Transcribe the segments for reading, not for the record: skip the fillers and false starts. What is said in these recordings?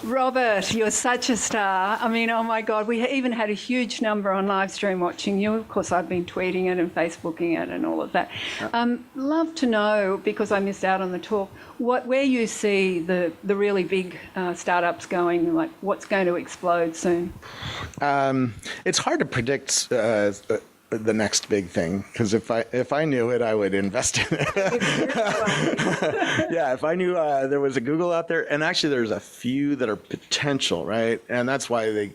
Robert, you're such a star. I mean, oh my God, we even had a huge number on live stream watching you. Of course, I've been tweeting it and Facebooking it and all of that. Love to know, because I missed out on the talk, where you see the really big startups going, like what's going to explode soon? It's hard to predict the next big thing, because if I knew it, I would invest in it. Yeah, if I knew there was a Google out there, and actually there's a few that are potential, right? And that's why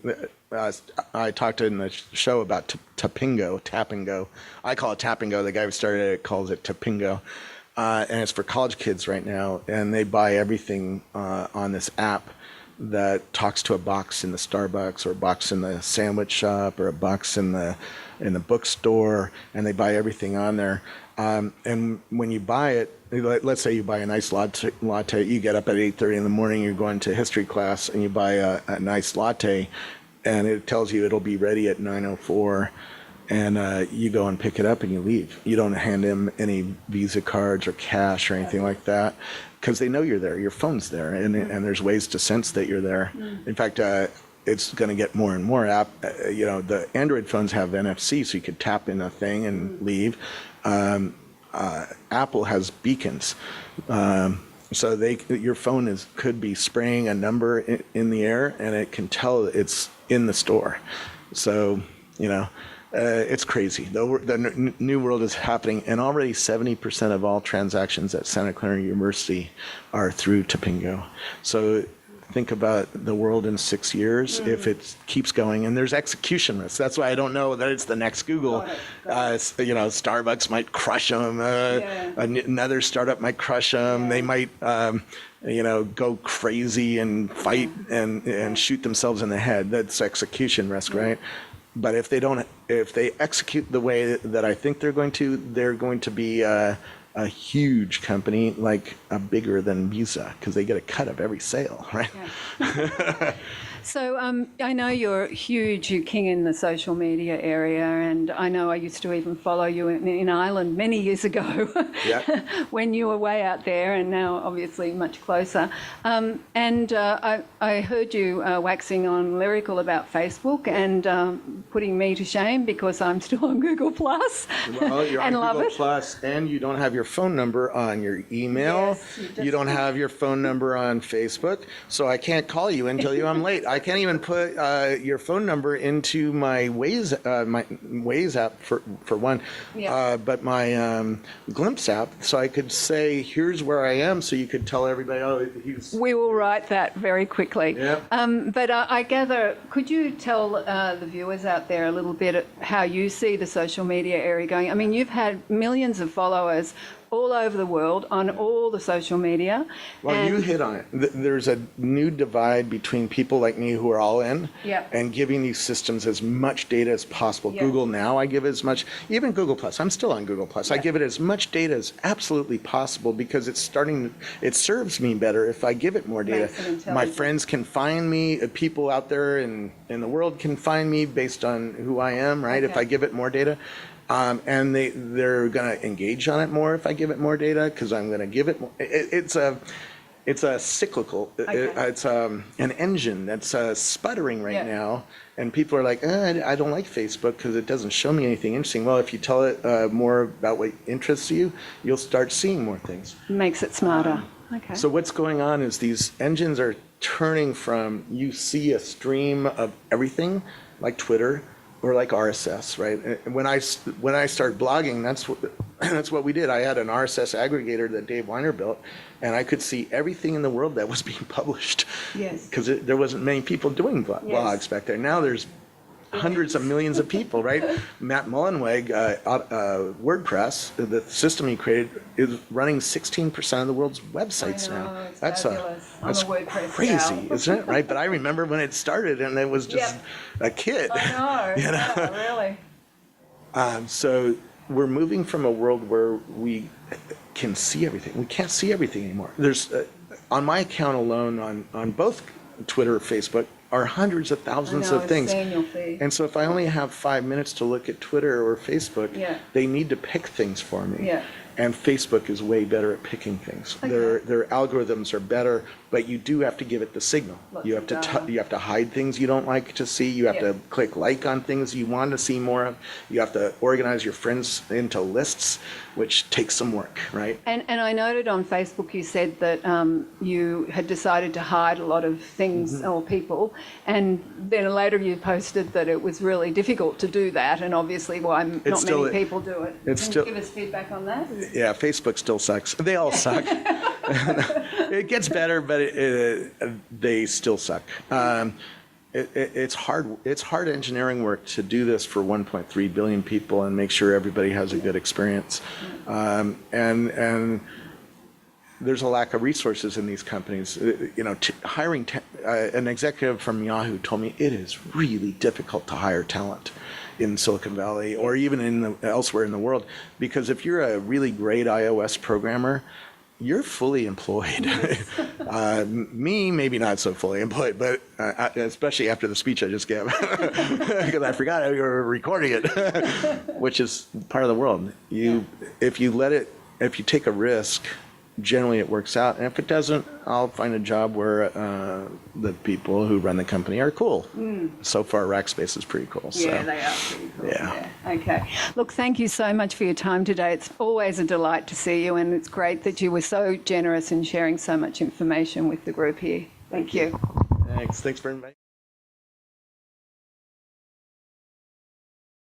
I talked in the show about Tap and Go. I call it Tap and Go. The guy who started it calls it Tapingo. And it's for college kids right now, and they buy everything on this app that talks to a box in the Starbucks, or a box in the sandwich shop, or a box in the bookstore, and they buy everything on there. And when you buy it, let's say you buy a nice latte, you get up at 8:30 in the morning, you're going to history class, and you buy a nice latte, and it tells you it'll be ready at 9:04. And you go and pick it up and you leave. You don't hand them any Visa cards or cash or anything like that, because they know you're there. Your phone's there, and there's ways to sense that you're there. In fact, it's going to get more and more the Android phones have NFC, so you could tap in a thing and leave. Apple has beacons. So your phone could be spraying a number in the air, and it can tell it's in the store. So, it's crazy. The new world is happening, and already 70% of all transactions at Santa Clara University are through Tapingo. So think about the world in 6 years if it keeps going, and there's execution risk. That's why I don't know that it's the next Google. Starbucks might crush them. Another startup might crush them. They might go crazy and fight and shoot themselves in the head. That's execution risk, right? But if they execute the way that I think they're going to be a huge company, like bigger than Visa, because they get a cut of every sale, right? Yeah. So I know you're huge, you're king in the social media area, and I know I used to even follow you in Ireland many years ago when you were way out there, and now obviously much closer. I heard you waxing on lyrical about Facebook and putting me to shame because I'm still on Google+. Well, you're on Google+, and you don't have your phone number on your email. Yes, you don't have your phone number on Facebook, so I can't call you and tell you I'm late. I can't even put your phone number into my Waze app for one, but my Glimpse app, so I could say, here's where I am, so you could tell everybody, he's... We will write that very quickly. Yeah. But I gather, could you tell the viewers out there a little bit how you see the social media area going? I mean, you've had millions of followers all over the world on all the social media. Well, you hit on it. There's a new divide between people like me who are all in and giving these systems as much data as possible. Google Now, I give as much, even Google+, I'm still on Google+. I give it as much data as absolutely possible because it serves me better if I give it more data. My friends can find me, people out there in the world can find me based on who I am, right? If I give it more data. And they're going to engage on it more if I give it more data, because I'm going to give it more. It's a cyclical. It's an engine that's sputtering right now, and people are like, I don't like Facebook because it doesn't show me anything interesting. Well, if you tell it more about what interests you, you'll start seeing more things. Makes it smarter. So what's going on is these engines are turning from, you see a stream of everything, like Twitter, or like RSS, right? And when I started blogging, that's what we did. I had an RSS aggregator that Dave Weiner built, and I could see everything in the world that was being published. Yes. Because there wasn't many people doing blogs back there. Now there's hundreds of millions of people, right? Matt Mullenweg, WordPress, the system he created, is running 16% of the world's websites now. That's crazy, isn't it? Right? But I remember when it started, and it was just a kid. I know. Yeah, really. So we're moving from a world where we can see everything. We can't see everything anymore. There's, on my account alone, on both Twitter or Facebook, are hundreds of thousands of things. And so if I only have 5 minutes to look at Twitter or Facebook, they need to pick things for me. and Facebook is way better at picking things. Okay. Their algorithms are better, but you do have to give it the signal. Lots You of have to data. you have to hide things you don't like to see. You have Yeah. to click like on things you want to see more of. You have to organize your friends into lists, which takes some work, right? And I noted on Facebook you said that you had decided to hide a lot of things or people, and then later you posted that it was really difficult to do that, and obviously why not still- many people do it. it's Can still- you give us feedback on that? Yeah, Facebook still sucks. They all suck. It gets better, but they still suck. It's hard. It's hard engineering work to do this for 1.3 billion people and make sure everybody has a good experience. And there's a lack of resources in these companies. Hiring an executive from Yahoo told me it is really difficult to hire talent in Silicon Valley or even elsewhere in the world, because if you're a really great iOS programmer, you're fully employed. Me, maybe not so fully employed, but especially after the speech I just gave, because I forgot we were recording it, which is part of the world. If you take a risk, generally it works out. And if it doesn't, I'll find a job where the people who run the company are cool. So far, Rackspace is pretty cool. Yeah, so. they are pretty cool. Yeah. Okay. Look, thank you so much for your time today. It's always a delight to see you, and it's great that you were so generous in sharing so much information with the group here. Thank you. Thanks for inviting me.